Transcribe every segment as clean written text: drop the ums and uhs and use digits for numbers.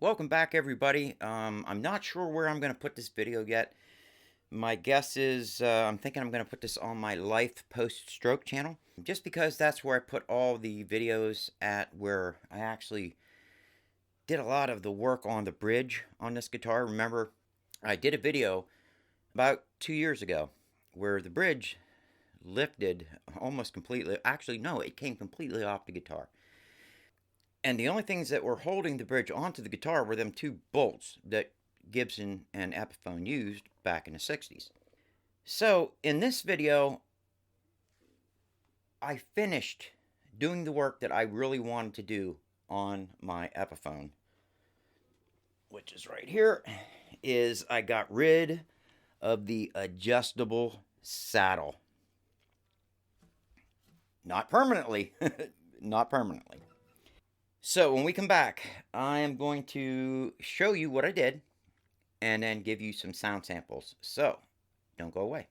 Welcome back, everybody. I'm not sure where I'm going to put this video yet. My guess is I'm thinking I'm going to put this on my life post-stroke channel, just because that's where I put all the videos at, where I actually did a lot of the work on the bridge on this guitar. Remember, I did a video about 2 years ago where the bridge lifted almost completely. Actually, no, it came completely off the guitar. And the only things that were holding the bridge onto the guitar were them two bolts that Gibson and Epiphone used back in the 60s. So in this video, I finished doing the work that I really wanted to do on my Epiphone, which is right here, is I got rid of the adjustable saddle. Not permanently. Not permanently. So when we come back, I am going to show you what I did and then give you some sound samples. So don't go away.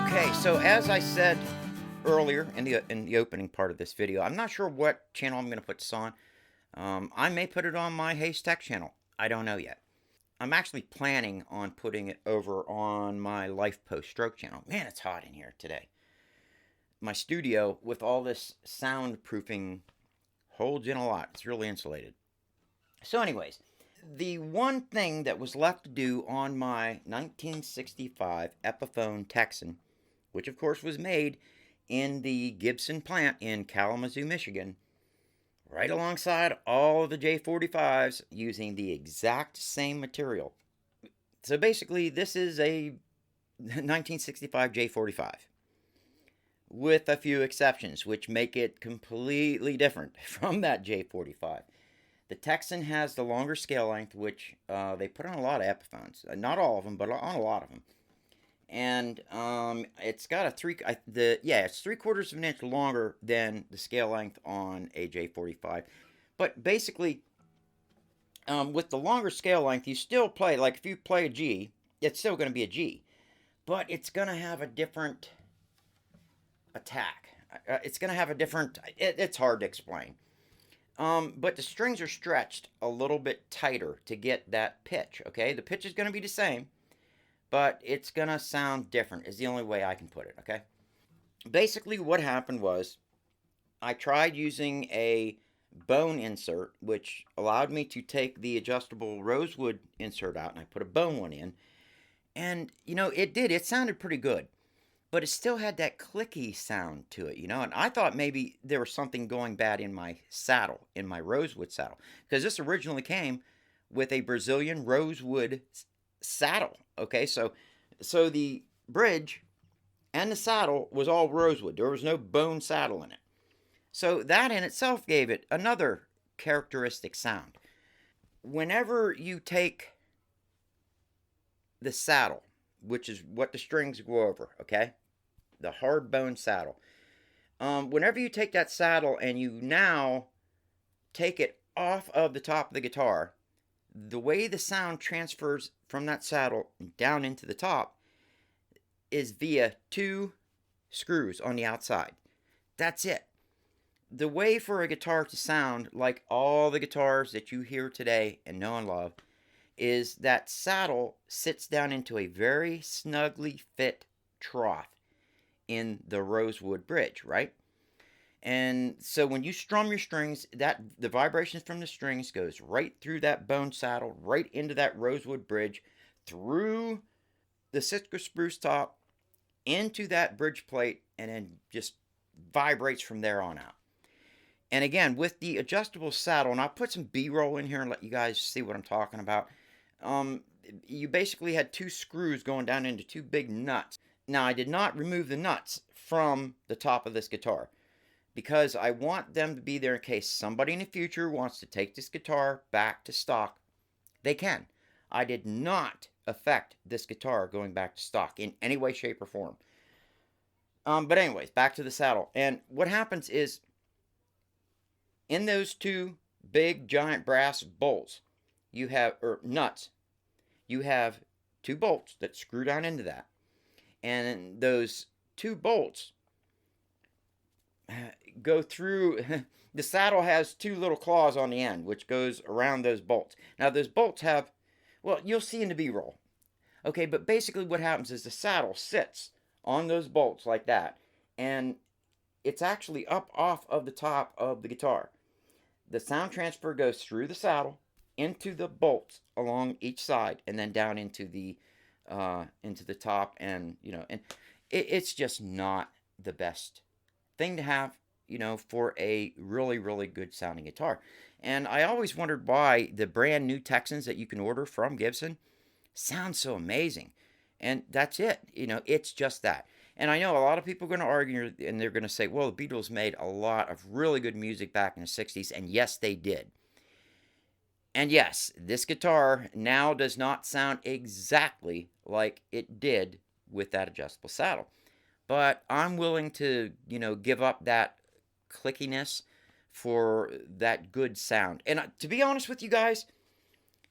Okay, so as I said earlier in the opening part of this video, I'm not sure what channel I'm going to put this on. I may put it on my Haste Tech channel. I don't know yet. I'm actually planning on putting it over on my Life Post Stroke channel. Man, it's hot in here today. My studio, with all this soundproofing, holds in a lot. It's really insulated. So anyways, the one thing that was left to do on my 1965 Epiphone Texan, which of course was made in the Gibson plant in Kalamazoo, Michigan, right alongside all of the J45s, using the exact same material. So basically, this is a 1965 J45, with a few exceptions, which make it completely different from that J45. The Texan has the longer scale length, which they put on a lot of Epiphones. Not all of them, but on a lot of them. And it's got it's 3/4 of an inch longer than the scale length on a J45. But basically, with the longer scale length, you still play, like if you play a G, it's still going to be a G. But it's going to have a different attack. It's going to have a different, it's hard to explain. But the strings are stretched a little bit tighter to get that pitch, okay? The pitch is going to be the same, but it's going to sound different, is the only way I can put it, okay? Basically, what happened was I tried using a bone insert, which allowed me to take the adjustable rosewood insert out, and I put a bone one in. And, it sounded pretty good. But it still had that clicky sound to it, and I thought maybe there was something going bad in my saddle, in my rosewood saddle, because this originally came with a Brazilian rosewood saddle, okay? So the bridge and the saddle was all rosewood. There was no bone saddle in it. So that in itself gave it another characteristic sound. Whenever you take the saddle, which is what the strings go over, okay? The hard bone saddle. Whenever you take that saddle and you now take it off of the top of the guitar, the way the sound transfers from that saddle down into the top is via two screws on the outside. That's it. The way for a guitar to sound like all the guitars that you hear today and know and love is that saddle sits down into a very snugly fit trough in the rosewood bridge, right? And so when you strum your strings, the vibrations from the strings goes right through that bone saddle, right into that rosewood bridge, through the Sitka spruce top, into that bridge plate, and then just vibrates from there on out. And again, with the adjustable saddle, and I'll put some B-roll in here and let you guys see what I'm talking about. You basically had two screws going down into two big nuts. Now, I did not remove the nuts from the top of this guitar, because I want them to be there in case somebody in the future wants to take this guitar back to stock. They can. I did not affect this guitar going back to stock in any way, shape, or form. But anyways, back to the saddle. And what happens is, in those two big giant brass bolts, you have, or nuts, you have two bolts that screw down into that. And those two bolts go through. The saddle has two little claws on the end, which goes around those bolts. Now, those bolts have, well, you'll see in the B-roll. Okay, but basically what happens is the saddle sits on those bolts like that, and it's actually up off of the top of the guitar. The sound transfer goes through the saddle into the bolts along each side, and then down into the top, and and it's just not the best thing to have, for a really, really good sounding guitar. And I always wondered why the brand new Texans that you can order from Gibson sound so amazing. And that's it. It's just that. And I know a lot of people are going to argue, and they're going to say, well, the Beatles made a lot of really good music back in the 60s. And yes, they did. And yes, this guitar now does not sound exactly like it did with that adjustable saddle. But I'm willing to, give up that clickiness for that good sound. And to be honest with you guys,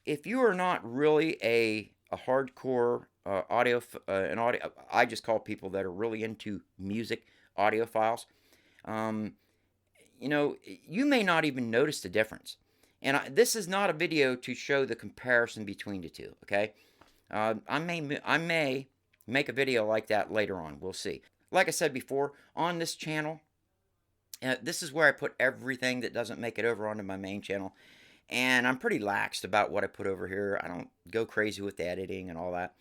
if you are not really a hardcore audio, I just call people that are really into music audiophiles, you may not even notice the difference. And this is not a video to show the comparison between the two, okay? I may make a video like that later on. We'll see. Like I said before, on this channel, this is where I put everything that doesn't make it over onto my main channel. And I'm pretty laxed about what I put over here. I don't go crazy with the editing and all that.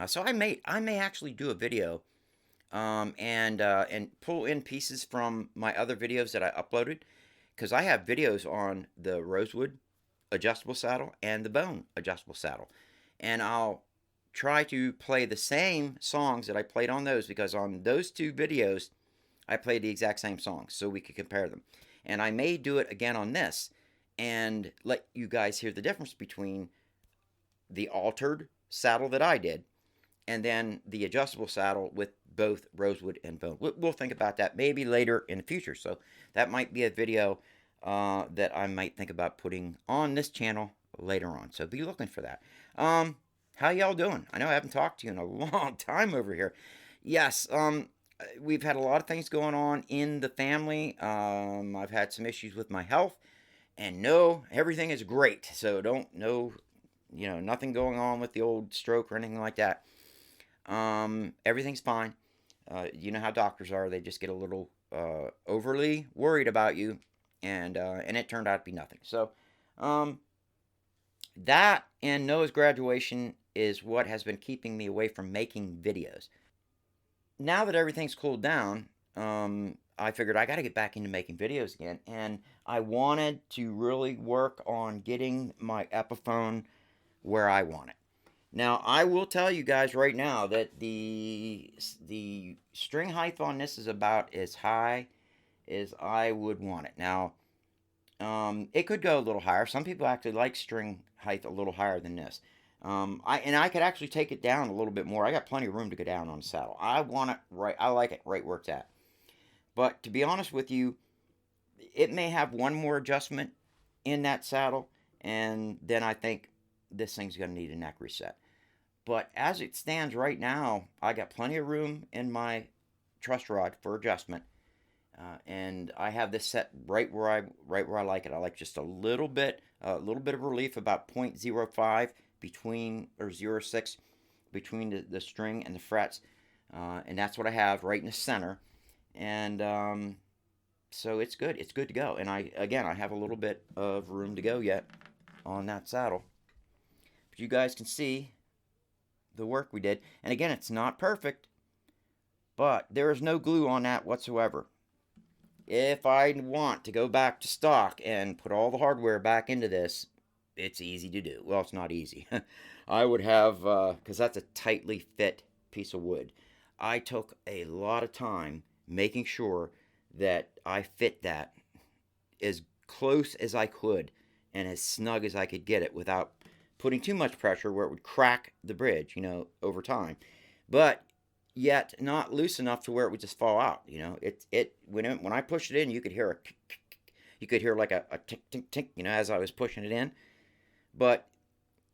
So I may actually do a video and pull in pieces from my other videos that I uploaded, because I have videos on the Rosewood adjustable saddle and the Bone adjustable saddle. And I'll try to play the same songs that I played on those, because on those two videos I played the exact same songs, so we could compare them. And I may do it again on this and let you guys hear the difference between the altered saddle that I did and then the adjustable saddle with both Rosewood and Bone. We'll think about that maybe later in the future. So that might be a video that I might think about putting on this channel later on. So be looking for that. How y'all doing? I know I haven't talked to you in a long time over here. Yes, we've had a lot of things going on in the family. I've had some issues with my health. And no, everything is great. So nothing going on with the old stroke or anything like that. Everything's fine. You know how doctors are. They just get a little overly worried about you. And it turned out to be nothing. So that and Noah's graduation is what has been keeping me away from making videos. Now that everything's cooled down, I figured I got to get back into making videos again, and I wanted to really work on getting my Epiphone where I want it. Now, I will tell you guys right now that the string height on this is about as high as I would want it. Now, it could go a little higher. Some people actually like string height a little higher than this. I could actually take it down a little bit more. I got plenty of room to go down on the saddle. I want it right. I like it right where it's at. But to be honest with you, it may have one more adjustment in that saddle, and then I think this thing's going to need a neck reset. But as it stands right now, I got plenty of room in my truss rod for adjustment, and I have this set right where I like it. I like just a little bit of relief, about 0.05 between, or 0.6 between the string and the frets, and that's what I have right in the center. And so it's good. It's good to go. And I have a little bit of room to go yet on that saddle. But you guys can see the work we did. And again, it's not perfect, but there is no glue on that whatsoever. If I want to go back to stock and put all the hardware back into this, it's easy to do. Well, it's not easy. I would have, because that's a tightly fit piece of wood. I took a lot of time making sure that I fit that as close as I could and as snug as I could get it without putting too much pressure where it would crack the bridge, over time. But yet not loose enough to where it would just fall out. You know, when I pushed it in, you could hear you could hear like a tick tick tick, you know, as I was pushing it in. But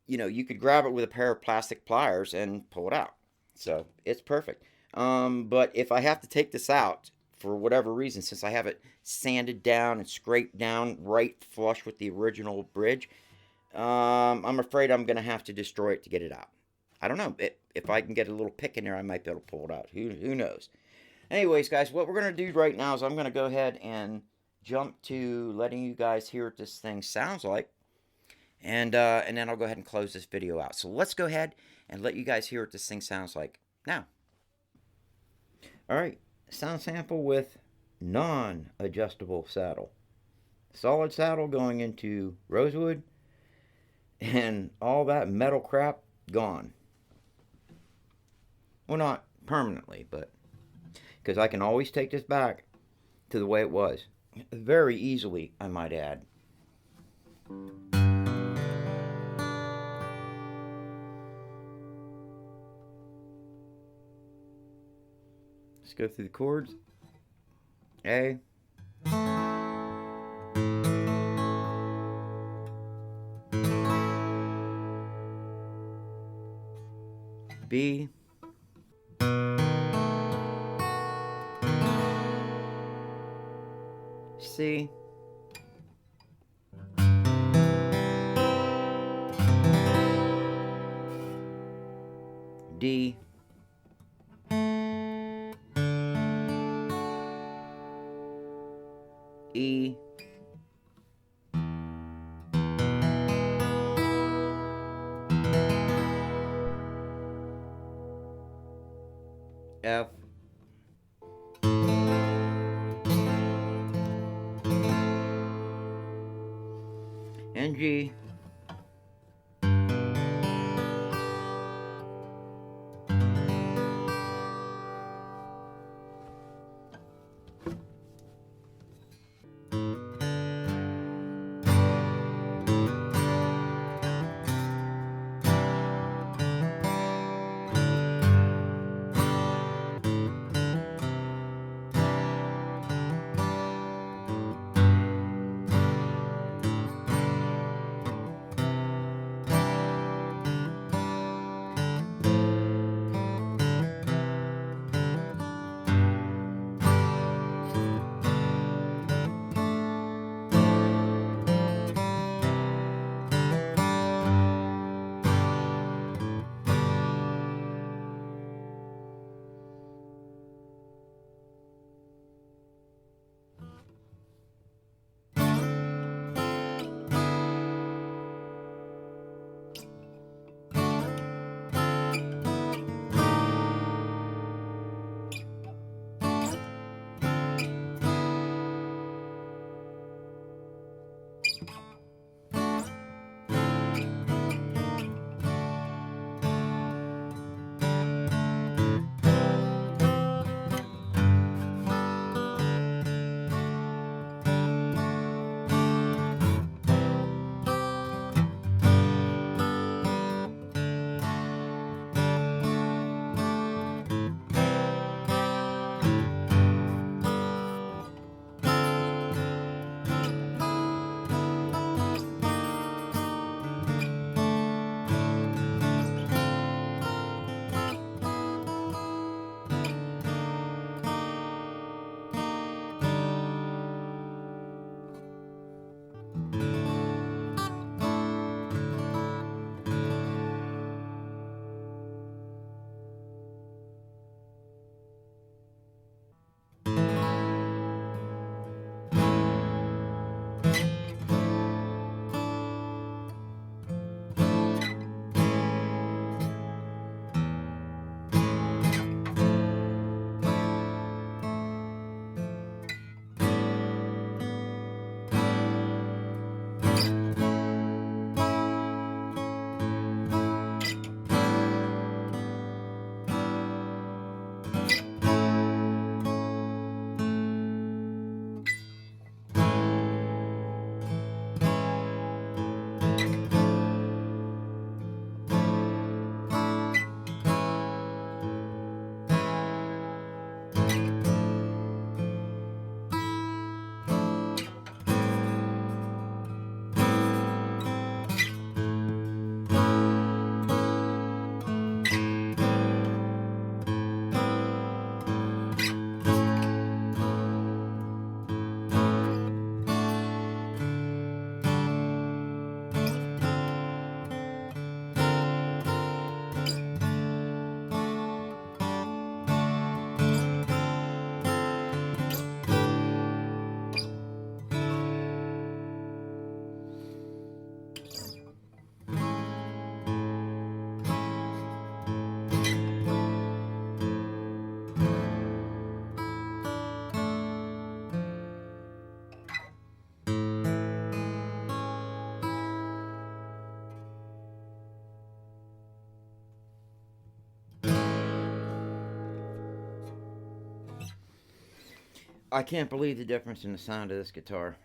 you know, you could grab it with a pair of plastic pliers and pull it out. So it's perfect. But if I have to take this out for whatever reason, since I have it sanded down and scraped down right flush with the original bridge, I'm afraid I'm going to have to destroy it to get it out. I don't know. If I can get a little pick in there, I might be able to pull it out. Who knows? Anyways, guys, what we're going to do right now is I'm going to go ahead and jump to letting you guys hear what this thing sounds like. And then I'll go ahead and close this video out. So let's go ahead and let you guys hear what this thing sounds like now. Alright, sound sample with non-adjustable saddle. Solid saddle going into rosewood, and all that metal crap gone. Well, not permanently, but because I can always take this back to the way it was. Very easily, I might add. Let's go through the chords. A. B. C. D. E. F. And G. I can't believe the difference in the sound of this guitar.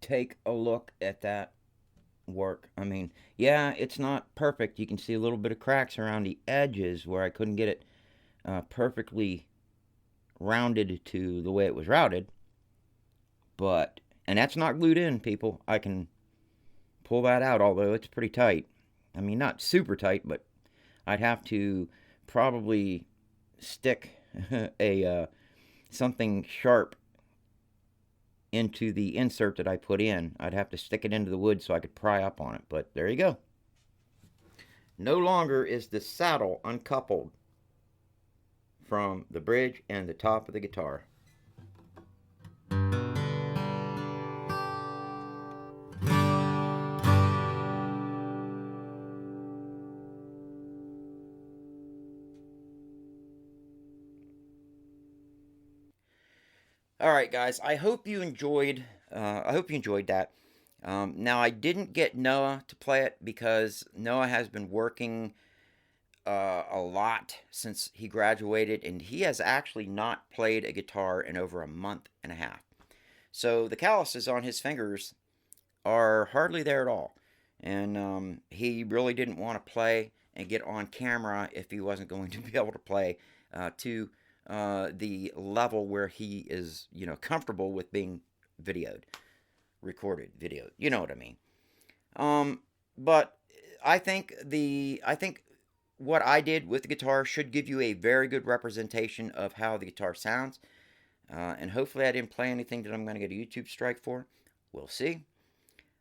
Take a look at that work. I mean, yeah, it's not perfect. You can see a little bit of cracks around the edges where I couldn't get it perfectly rounded to the way it was routed. But, and that's not glued in, people. I can pull that out, although it's pretty tight. I mean, not super tight, but I'd have to probably stick a something sharp into the insert that I put in. I'd have to stick it into the wood so I could pry up on it, but there you go. No longer is the saddle uncoupled from the bridge and the top of the guitar. All right, guys. I hope you enjoyed. That. Now, I didn't get Noah to play it because Noah has been working a lot since he graduated, and he has actually not played a guitar in over a month and a half. So the calluses on his fingers are hardly there at all, and he really didn't want to play and get on camera if he wasn't going to be able to play to the level where he is, comfortable with being recorded, videoed. You know what I mean. But I think what I did with the guitar should give you a very good representation of how the guitar sounds. And hopefully I didn't play anything that I'm going to get a YouTube strike for. We'll see.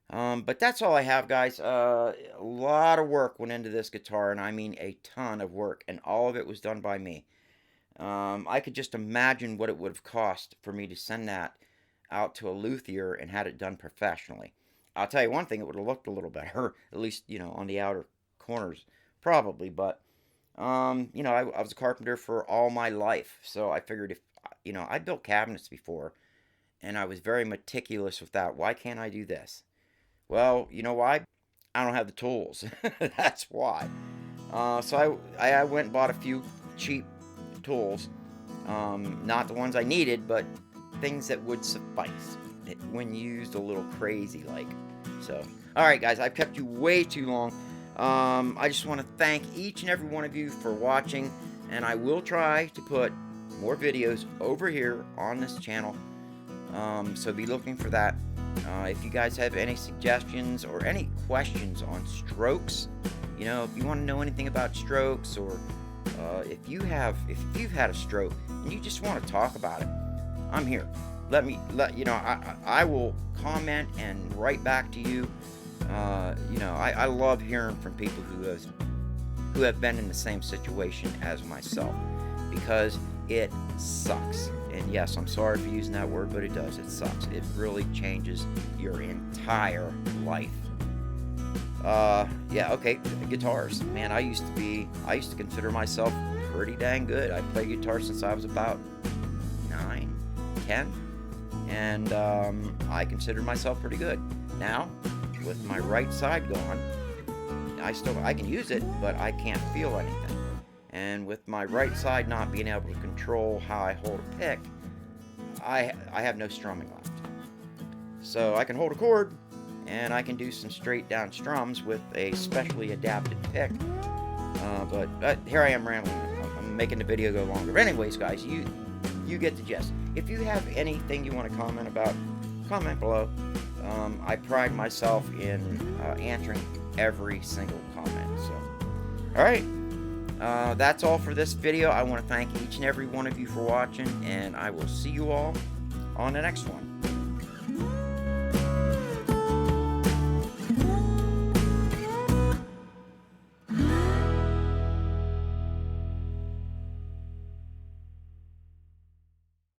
But that's all I have, guys. A lot of work went into this guitar, and I mean a ton of work, and all of it was done by me. I could just imagine what it would have cost for me to send that out to a luthier and had it done professionally. I'll tell you one thing, it would have looked a little better, at least, on the outer corners, probably. But, I was a carpenter for all my life, so I figured if, I built cabinets before, and I was very meticulous with that. Why can't I do this? Well, you know why? I don't have the tools. That's why. So I went and bought a few cheap tools, not the ones I needed, but things that would suffice when used a little crazy like. So, alright guys, I've kept you way too long. I just want to thank each and every one of you for watching, and I will try to put more videos over here on this channel, so be looking for that. If you guys have any suggestions or any questions on strokes, if you want to know anything about strokes, or if you've had a stroke and you just want to talk about it, I'm here. I will comment and write back to you. I love hearing from people who have been in the same situation as myself, because it sucks. And yes, I'm sorry for using that word, but it does. It sucks. It really changes your entire life. Yeah, okay, guitars. Man, I used to consider myself pretty dang good. I played guitar since I was about 9, 10, and I considered myself pretty good. Now, with my right side gone, I can use it, but I can't feel anything. And with my right side not being able to control how I hold a pick, I have no strumming left. So I can hold a chord, and I can do some straight down strums with a specially adapted pick. But here I am rambling. I'm making the video go longer. But anyways, guys, you get the gist. If you have anything you want to comment about, comment below. I pride myself in answering every single comment. So, all right. That's all for this video. I want to thank each and every one of you for watching, and I will see you all on the next one.